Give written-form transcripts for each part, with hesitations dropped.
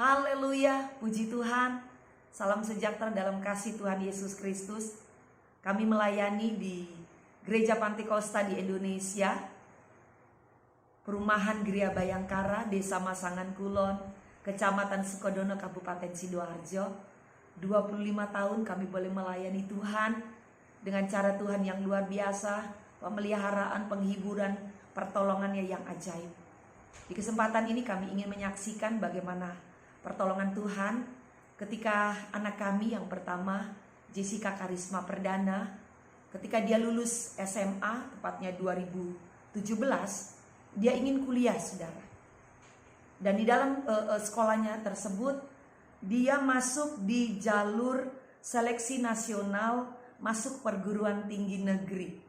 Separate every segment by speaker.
Speaker 1: Haleluya, puji Tuhan. Salam sejahtera dalam kasih Tuhan Yesus Kristus. Kami melayani di Gereja Pantekosta di Indonesia, Perumahan Gria Bayangkara, Desa Masangan Kulon, Kecamatan Sukodono, Kabupaten Sidoarjo. 25 tahun kami boleh melayani Tuhan dengan cara Tuhan yang luar biasa, pemeliharaan, penghiburan, pertolongannya yang ajaib. Di kesempatan ini kami ingin menyaksikan bagaimana pertolongan Tuhan ketika anak kami yang pertama, Jessica Karisma Perdana, ketika dia lulus SMA, tepatnya 2017, dia ingin kuliah, saudara. Dan di dalam sekolahnya tersebut, dia masuk di jalur seleksi nasional masuk perguruan tinggi negeri.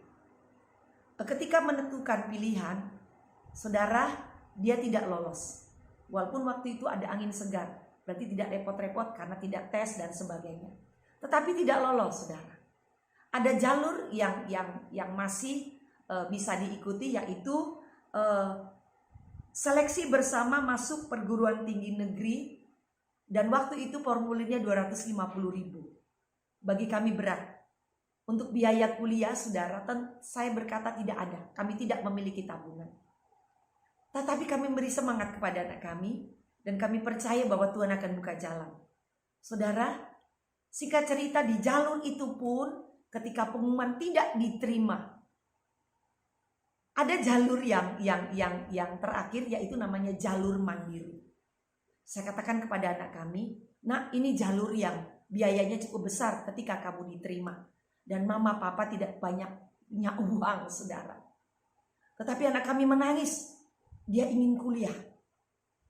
Speaker 1: Ketika menentukan pilihan, saudara, dia tidak lolos. Walaupun waktu itu ada angin segar, berarti tidak repot-repot karena tidak tes dan sebagainya. Tetapi tidak lolos, saudara. Ada jalur yang masih bisa diikuti, yaitu seleksi bersama masuk perguruan tinggi negeri. Dan waktu itu formulirnya 250.000. Bagi kami berat. Untuk biaya kuliah, saudara, saya berkata tidak ada. Kami tidak memiliki tabungan. Tetapi kami beri semangat kepada anak kami. Dan kami percaya bahwa Tuhan akan buka jalan. Saudara, singkat cerita di jalur itu pun ketika pengumuman tidak diterima, ada jalur yang terakhir, yaitu namanya jalur mandiri. Saya katakan kepada anak kami, nah ini jalur yang biayanya cukup besar ketika kamu diterima. Dan mama papa tidak banyak punya uang, saudara. Tetapi anak kami menangis. Dia ingin kuliah.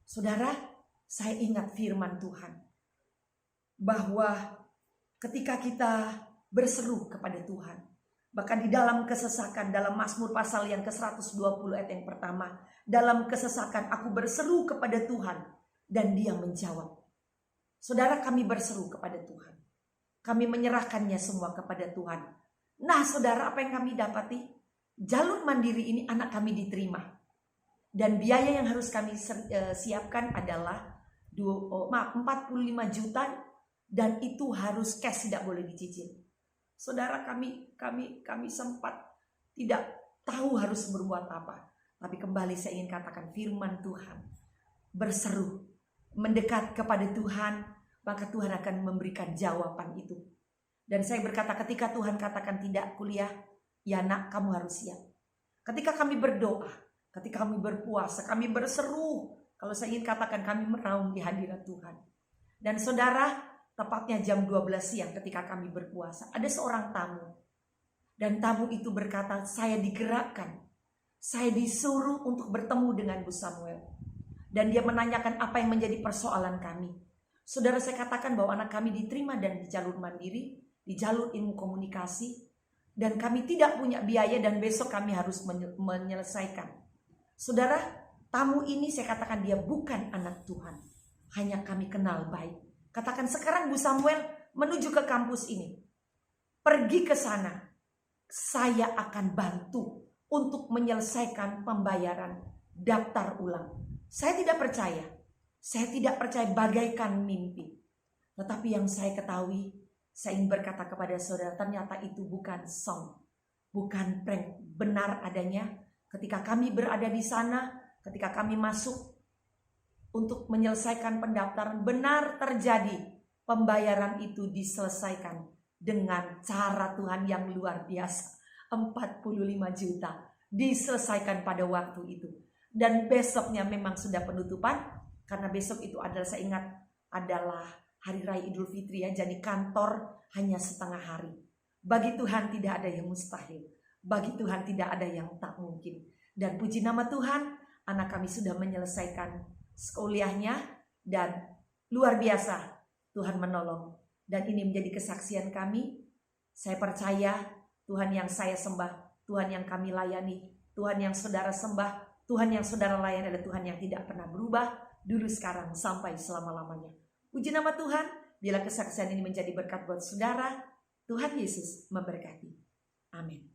Speaker 1: Saudara, saya ingat firman Tuhan. Bahwa ketika kita berseru kepada Tuhan. Bahkan di dalam kesesakan, dalam Mazmur pasal yang ke-120 ayat yang pertama. Dalam kesesakan aku berseru kepada Tuhan. Dan dia menjawab. Saudara, kami berseru kepada Tuhan. Kami menyerahkannya semua kepada Tuhan. Nah, saudara, apa yang kami dapati? Jalur mandiri ini anak kami diterima. Dan biaya yang harus kami siapkan adalah 45 juta. Dan itu harus cash, tidak boleh dicicil. Saudara, kami sempat tidak tahu harus berbuat apa. Tapi kembali saya ingin katakan firman Tuhan. Berseru, mendekat kepada Tuhan, maka Tuhan akan memberikan jawaban itu. Dan saya berkata, ketika Tuhan katakan tidak kuliah, ya nak, kamu harus siap. Ketika kami berdoa, ketika kami berpuasa, kami berseru, kalau saya ingin katakan kami meraung di hadirat Tuhan. Dan saudara, tepatnya jam 12 siang ketika kami berpuasa, ada seorang tamu. Dan tamu itu berkata, saya digerakkan, saya disuruh untuk bertemu dengan Bu Samuel. Dan dia menanyakan apa yang menjadi persoalan kami. Saudara, saya katakan bahwa anak kami diterima dan di jalur mandiri, di jalur ilmu komunikasi. Dan kami tidak punya biaya dan besok kami harus menyelesaikan. Saudara, tamu ini saya katakan dia bukan anak Tuhan. Hanya kami kenal baik. Katakan sekarang Bu Samuel menuju ke kampus ini. Pergi ke sana. Saya akan bantu untuk menyelesaikan pembayaran daftar ulang. Saya tidak percaya. Saya tidak percaya bagaikan mimpi. Tetapi yang saya ketahui, saya ingin berkata kepada saudara, ternyata itu bukan song. Bukan prank. Benar adanya. Ketika kami berada di sana, ketika kami masuk untuk menyelesaikan pendaftaran, benar terjadi. Pembayaran itu diselesaikan dengan cara Tuhan yang luar biasa. 45 juta diselesaikan pada waktu itu. Dan besoknya memang sudah penutupan. Karena besok itu adalah, saya ingat, adalah Hari Raya Idul Fitri ya. Jadi kantor hanya setengah hari. Bagi Tuhan tidak ada yang mustahil. Bagi Tuhan tidak ada yang tak mungkin. Dan puji nama Tuhan, anak kami sudah menyelesaikan kuliahnya. Dan luar biasa Tuhan menolong. Dan ini menjadi kesaksian kami. Saya percaya Tuhan yang saya sembah, Tuhan yang kami layani, Tuhan yang saudara sembah, Tuhan yang saudara layani adalah Tuhan yang tidak pernah berubah, dulu, sekarang, sampai selama-lamanya. Puji nama Tuhan, bila kesaksian ini menjadi berkat buat saudara, Tuhan Yesus memberkati. Amin.